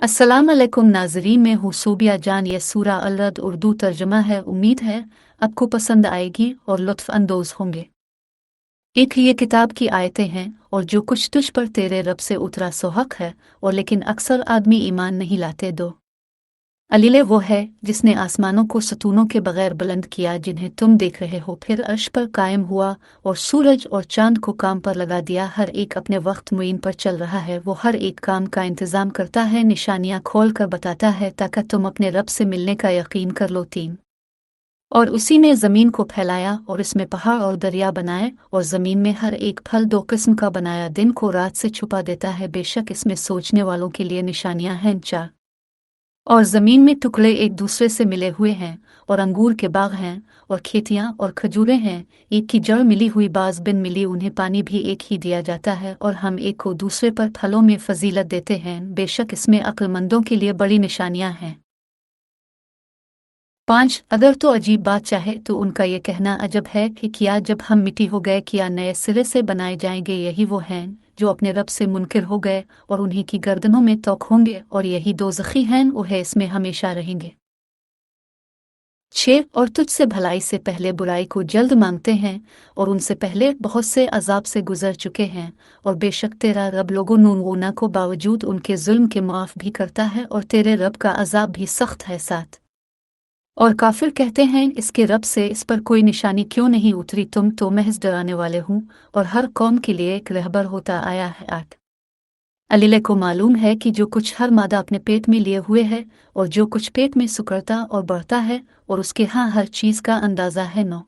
अस्सलाम अलैकुम नाज़रीन, मैं हूँ सूबिया जान। ये सूरा अल-रद उर्दू तर्जमा है। उम्मीद है आपको पसंद आएगी और लुत्फ़ अंदोज़ होंगे। एक ये किताब की आयतें हैं और जो कुछ तुझ पर तेरे रब से उतरा सो हक है, और लेकिन अक्सर आदमी ईमान नहीं लाते। दो अलीले वो है जिसने आसमानों को सतूनों के बगैर बुलंद किया जिन्हें तुम देख रहे हो, फिर अर्श पर कायम हुआ और सूरज और चांद को काम पर लगा दिया। हर एक अपने वक्त मुईन पर चल रहा है। वो हर एक काम का इंतज़ाम करता है, निशानियां खोल कर बताता है ताकि तुम अपने रब से मिलने का यकीन कर लो। तीन और उसी ने ज़मीन को फैलाया और इसमें पहाड़ और दरिया बनाए, और ज़मीन में हर एक फल दो किस्म का बनाया। दिन को रात से छुपा देता है, बेशक इसमें सोचने वालों के लिए निशानियां हैं। चार और ज़मीन में टुकड़े एक दूसरे से मिले हुए हैं, और अंगूर के बाग हैं और खेतियां और खजूरें हैं, एक की जड़ मिली हुई बाज बिन मिली। उन्हें पानी भी एक ही दिया जाता है, और हम एक को दूसरे पर फलों में फजीलत देते हैं। बेशक इसमें अक्लमंदों के लिए बड़ी निशानियां हैं। पाँच अगर तो अजीब बात चाहे तो उनका ये कहना अजब है कि क्या जब हम मिट्टी हो गए क्या नए सिरे से बनाए जाएंगे। यही वो हैं जो अपने रब से मुनकिर हो गए और उन्हीं की गर्दनों में तौक होंगे, और यही दोज़खी हैं, वो है इसमें हमेशा रहेंगे। छः और तुझसे भलाई से पहले बुराई को जल्द मांगते हैं, और उनसे पहले बहुत से अजाब से गुजर चुके हैं, और बेशक तेरा रब लोगों नूनगुना को बावजूद उनके जुल्म के मुआफ़ भी करता है, और तेरे रब का अजाब भी सख्त है। साथ और काफिर कहते हैं इसके रब से इस पर कोई निशानी क्यों नहीं उतरी, तुम तो महज डराने वाले हूँ और हर कौम के लिए एक रहबर होता आया है। आठ अलीले को मालूम है कि जो कुछ हर मादा अपने पेट में लिए हुए है और जो कुछ पेट में सुकड़ता और बढ़ता है, और उसके यहाँ हर चीज़ का अंदाज़ा है। नौ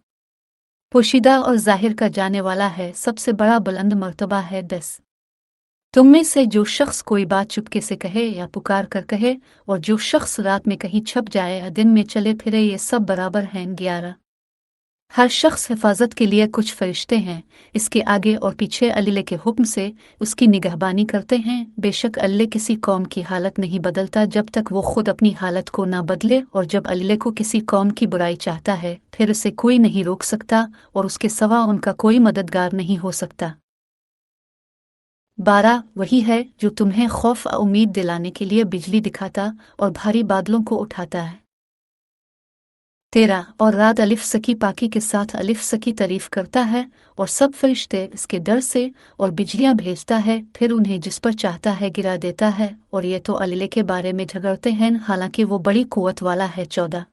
पोशीदा और जाहिर का जाने वाला है, सबसे बड़ा बुलंद मर्तबा है। 10 तुम में से जो शख्स कोई बात चुपके से कहे या पुकार कर कहे, और जो शख्स रात में कहीं छप जाए या दिन में चले फिरे, ये सब बराबर हैं। 11 हर शख्स हिफाजत के लिए कुछ फरिश्ते हैं, इसके आगे और पीछे अल्लाह के हुक्म से उसकी निगहबानी करते हैं। बेशक अल्लाह किसी कौम की हालत नहीं बदलता जब तक वो खुद अपनी हालत को ना बदले, और जब अल्लाह को किसी कौम की बुराई चाहता है फिर उसे कोई नहीं रोक सकता, और उसके सिवा उनका कोई मददगार नहीं हो सकता। 12 वही है जो तुम्हें खौफ और उम्मीद दिलाने के लिए बिजली दिखाता और भारी बादलों को उठाता है। 13 और रात अलिफ सकी पाकी के साथ अलिफ सकी तारीफ करता है, और सब फरिश्ते इसके डर से, और बिजलियां भेजता है, फिर उन्हें जिस पर चाहता है गिरा देता है, और ये तो अल्लाह के बारे में झगड़ते हैं, हालांकि वो बड़ी कुव्वत वाला है। 14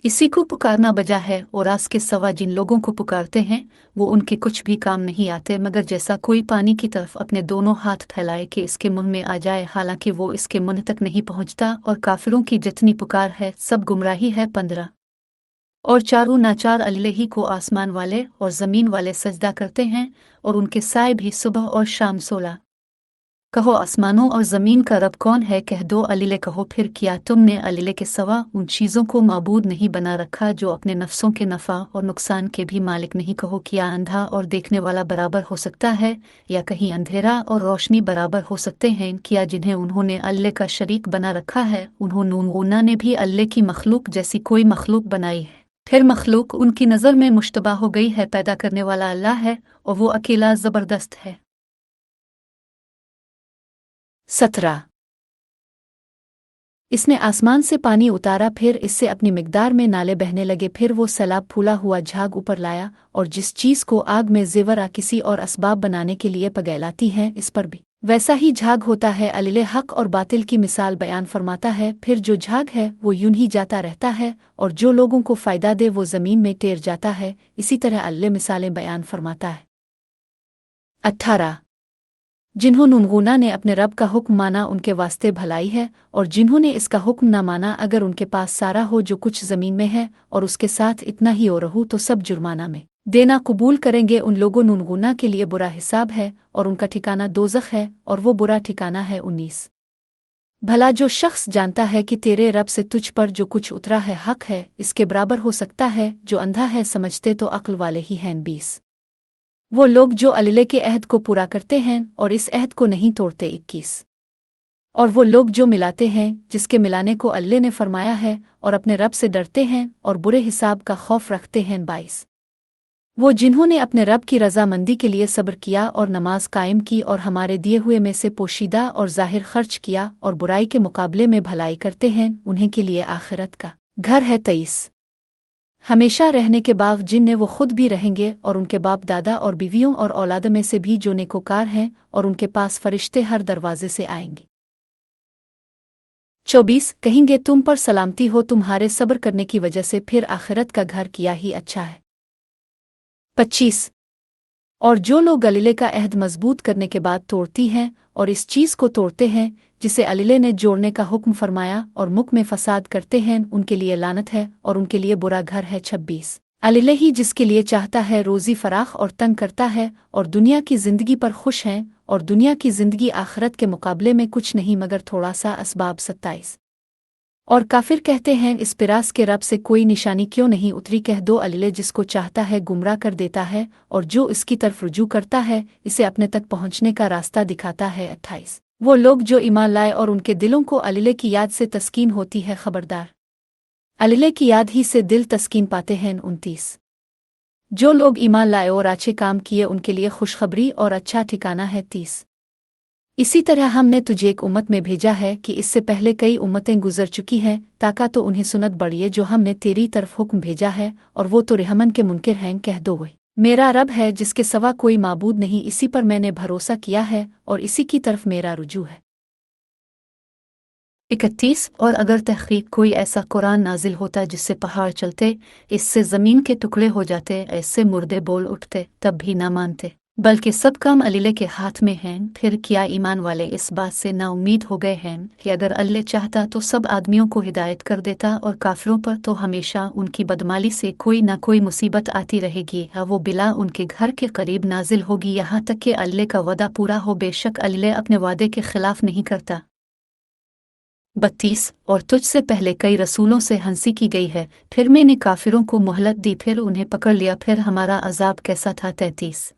इसी को पुकारना बजा है, और आस के सवा जिन लोगों को पुकारते हैं वो उनके कुछ भी काम नहीं आते, मगर जैसा कोई पानी की तरफ अपने दोनों हाथ फैलाए कि इसके मुंह में आ जाए, हालांकि वो इसके मुंह तक नहीं पहुंचता। और काफिरों की जितनी पुकार है सब गुमराही है। 15 और चारों नाचार अल्लाह ही को आसमान वाले और ज़मीन वाले सजदा करते हैं, और उनके साए भी सुबह और शाम। 16 कहो आसमानों और ज़मीन का रब कौन है, कह दो अल्लाह। कहो फिर क्या तुमने अल्लाह के सिवा उन चीज़ों को माबूद नहीं बना रखा जो अपने नफ्सों के नफ़ा और नुकसान के भी मालिक नहीं। कहो क्या अंधा और देखने वाला बराबर हो सकता है, या कहीं अंधेरा और रोशनी बराबर हो सकते हैं। क्या जिन्हें उन्होंने अल्लाह का शरीक बना रखा है, उन्होंने ने भी अल्लाह की मखलूक जैसी कोई मखलूक बनाई है, फिर मखलूक उनकी नज़र में मुश्तबा हो गई है। पैदा करने वाला अल्लाह है और वो अकेला ज़बरदस्त है। 17 इसने आसमान से पानी उतारा, फिर इससे अपनी मिकदार में नाले बहने लगे, फिर वो सैलाब फूला हुआ झाग ऊपर लाया, और जिस चीज़ को आग में जेवर किसी और असबाब बनाने के लिए पगैलाती है इस पर भी वैसा ही झाग होता है। अल्लाह हक और बातिल की मिसाल बयान फरमाता है, फिर जो झाग है वो यूं ही जाता रहता है, और जो लोगों को फ़ायदा दे वो ज़मीन में टेर जाता है। इसी तरह अल्लाह मिसालें बयान फरमाता है। 18 जिन्होंने ने अपने रब का हुक्म माना उनके वास्ते भलाई है, और जिन्होंने इसका हुक्म न माना, अगर उनके पास सारा हो जो कुछ ज़मीन में है और उसके साथ इतना ही और रहू, तो सब जुर्माना में देना कबूल करेंगे। उन लोगों नुनगुना के लिए बुरा हिसाब है, और उनका ठिकाना दोज़ख है, और वो बुरा ठिकाना है। 19 भला जो शख्स जानता है कि तेरे रब से तुझ पर जो कुछ उतरा है हक है, इसके बराबर हो सकता है जो अंधा है, समझते तो अक्ल वाले ही हैं। 20 वो लोग जो अल्लाह के अहद को पूरा करते हैं और इस अहद को नहीं तोड़ते। 21 और वो लोग जो मिलाते हैं जिसके मिलाने को अल्लाह ने फरमाया है, और अपने रब से डरते हैं और बुरे हिसाब का खौफ रखते हैं। 22 वो जिन्होंने अपने रब की रजामंदी के लिए सब्र किया और नमाज कायम की और हमारे दिए हुए में से पोशीदा और ज़ाहिर खर्च किया और बुराई के मुकाबले में भलाई करते हैं, उन्हीं के लिए आखिरत का घर है 23। हमेशा रहने के बाव जिनमें वो खुद भी रहेंगे और उनके बाप दादा और बीवियों और औलाद में से भी जो नेकोकार हैं, और उनके पास फरिश्ते हर दरवाजे से आएंगे। 24 कहेंगे तुम पर सलामती हो तुम्हारे सब्र करने की वजह से, फिर आखिरत का घर किया ही अच्छा है। 25 और जो लोग गलीले का अहद मजबूत करने के बाद तोड़ती हैं और इस चीज़ को तोड़ते हैं जिसे अलीले ने जोड़ने का हुक्म फरमाया और मुख में फसाद करते हैं, उनके लिए लानत है और उनके लिए बुरा घर है। 26 अलीले ही जिसके लिए चाहता है रोज़ी फराख और तंग करता है और दुनिया की ज़िंदगी पर खुश हैं, और दुनिया की ज़िंदगी आखिरत के मुकाबले में कुछ नहीं मगर थोड़ा सा असबाब। 27 और काफिर कहते हैं इस पिरास के रब से कोई निशानी क्यों नहीं उतरी। कह दो अलीले जिसको चाहता है गुमराह कर देता है, और जो इसकी तरफ रुजू करता है इसे अपने तक पहुंचने का रास्ता दिखाता है। 28 वो लोग जो ईमान लाए और उनके दिलों को अलीले की याद से तस्कीन होती है, खबरदार अलीले की याद ही से दिल तस्कीन पाते हैं। 29 जो लोग ईमान लाए और अच्छे काम किए उनके लिए खुशखबरी और अच्छा ठिकाना है। 30 इसी तरह हमने तुझे एक उम्मत में भेजा है कि इससे पहले कई उम्मतें गुजर चुकी हैं, ताका तो उन्हें सुनत बढ़िए जो हमने तेरी तरफ हुक्म भेजा है, और वो तो रहमन के मुनकिर हैं। कह दो वही मेरा रब है जिसके सवा कोई माबूद नहीं, इसी पर मैंने भरोसा किया है और इसी की तरफ मेरा रुजू है। 31 और अगर तहकीक कोई ऐसा कुरान नाजिल होता जिससे पहाड़ चलते, इससे ज़मीन के टुकड़े हो जाते, ऐसे मुर्दे बोल उठते, तब भी ना मानते, बल्कि सब काम अलीले के हाथ में हैं। फिर क्या ईमान वाले इस बात से ना उम्मीद हो गए हैं कि अगर अल्लाह चाहता तो सब आदमियों को हिदायत कर देता, और काफिरों पर तो हमेशा उनकी बदमाली से कोई ना कोई मुसीबत आती रहेगी, वो बिला उनके घर के करीब नाजिल होगी यहाँ तक कि अल्लाह का वादा पूरा हो। बेशक अल्लाह अपने वादे के खिलाफ नहीं करता। 32 और तुझसे पहले कई रसूलों से हंसी की गई है, फिर मैंने काफिरों को मोहलत दी, फिर उन्हें पकड़ लिया, फिर हमारा अजाब कैसा था। 33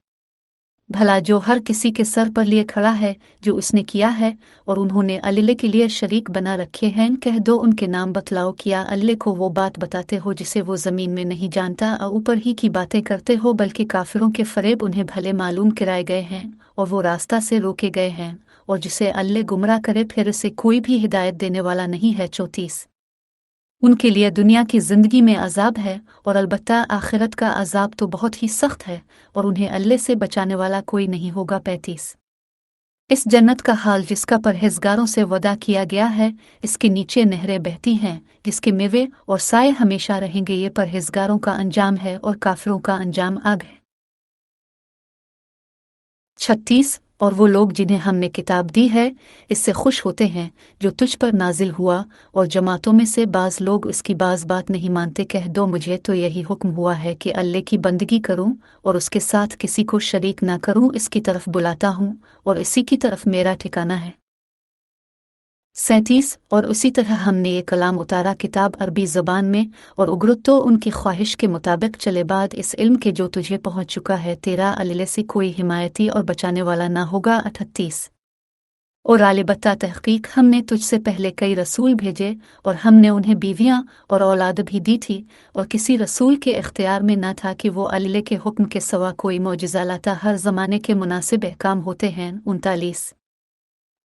भला जो हर किसी के सर पर लिए खड़ा है जो उसने किया है, और उन्होंने अल्लाह के लिए शरीक बना रखे हैं, कह दो उनके नाम बतलाओ। किया अल्लाह को वो बात बताते हो जिसे वो ज़मीन में नहीं जानता, और ऊपर ही की बातें करते हो, बल्कि काफिरों के फरेब उन्हें भले मालूम कराए गए हैं और वो रास्ता से रोके गए हैं, और जिसे अल्लाह गुमराह करे फिर उसे कोई भी हिदायत देने वाला नहीं है। 34 उनके लिए दुनिया की ज़िंदगी में अजाब है, और अलबत्ता आखिरत का अजाब तो बहुत ही सख्त है, और उन्हें अल्लाह से बचाने वाला कोई नहीं होगा। 35 इस जन्नत का हाल जिसका परहेजगारों से वदा किया गया है, इसके नीचे नहरें बहती हैं जिसके मेवे और साए हमेशा रहेंगे। ये परहेजगारों का अंजाम है और काफिरों का अंजाम आग है। 36 और वो लोग जिन्हें हमने किताब दी है इससे खुश होते हैं जो तुझ पर नाजिल हुआ, और जमातों में से बाज़ लोग इसकी बाज़ बात नहीं मानते। कह दो मुझे तो यही हुक्म हुआ है कि अल्लाह की बंदगी करूं और उसके साथ किसी को शरीक ना करूं, इसकी तरफ बुलाता हूं और इसी की तरफ मेरा ठिकाना है। 37 और उसी तरह हमने ये कलाम उतारा किताब अरबी ज़बान में, और उगरुत तो उनकी ख्वाहिश के मुताबिक चले बाद इस इल्म के जो तुझे पहुँच चुका है, तेरा अल्लाह से कोई हिमायती और बचाने वाला ना होगा। 38 और अलबत्ता तहकीक हमने तुझसे पहले कई रसूल भेजे, और हमने उन्हें बीवियां और औलाद भी दी थी, और किसी रसूल के इख्तियार में न था कि वो अल्लाह के हुक्म के सवा कोई मौजिज़ा लाता। हर ज़माने के मुनासिब अहकाम होते हैं। 39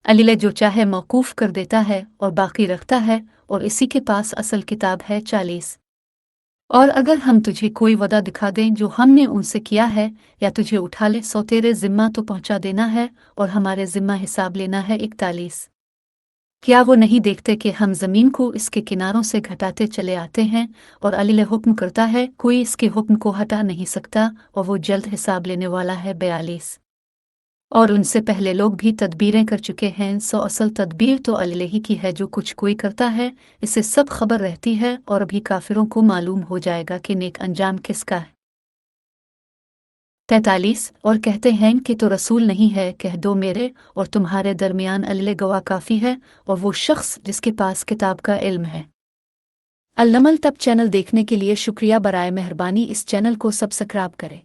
अल्लाह जो चाहे मौकूफ़ कर देता है और बाकी रखता है, और इसी के पास असल किताब है। 40 और अगर हम तुझे कोई वदा दिखा दें जो हमने उनसे किया है, या तुझे उठा ले, सो तेरे ज़िम्मा तो पहुँचा देना है और हमारे ज़िम्मा हिसाब लेना है। 41 क्या वो नहीं देखते कि हम ज़मीन को इसके किनारों से घटाते चले आते हैं, और अल्लाह हुक्म करता है, कोई इसके हुक्म को हटा नहीं सकता, और वो जल्द हिसाब लेने वाला है। 42 और उनसे पहले लोग भी तदबीरें कर चुके हैं, सो असल तदबीर तो अल्लाह ही की है जो कुछ कोई करता है, इससे सब खबर रहती है, और अभी काफिरों को मालूम हो जाएगा कि नेक अंजाम किसका है। 43 और कहते हैं कि तो रसूल नहीं है, कह दो मेरे और तुम्हारे दरमियान अल्लाह गवाह काफ़ी है, और वो शख्स जिसके पास किताब का इल्म है। अल-नमल तब चैनल देखने के लिए शुक्रिया, बराए मेहरबानी इस चैनल को सब्सक्राइब करें।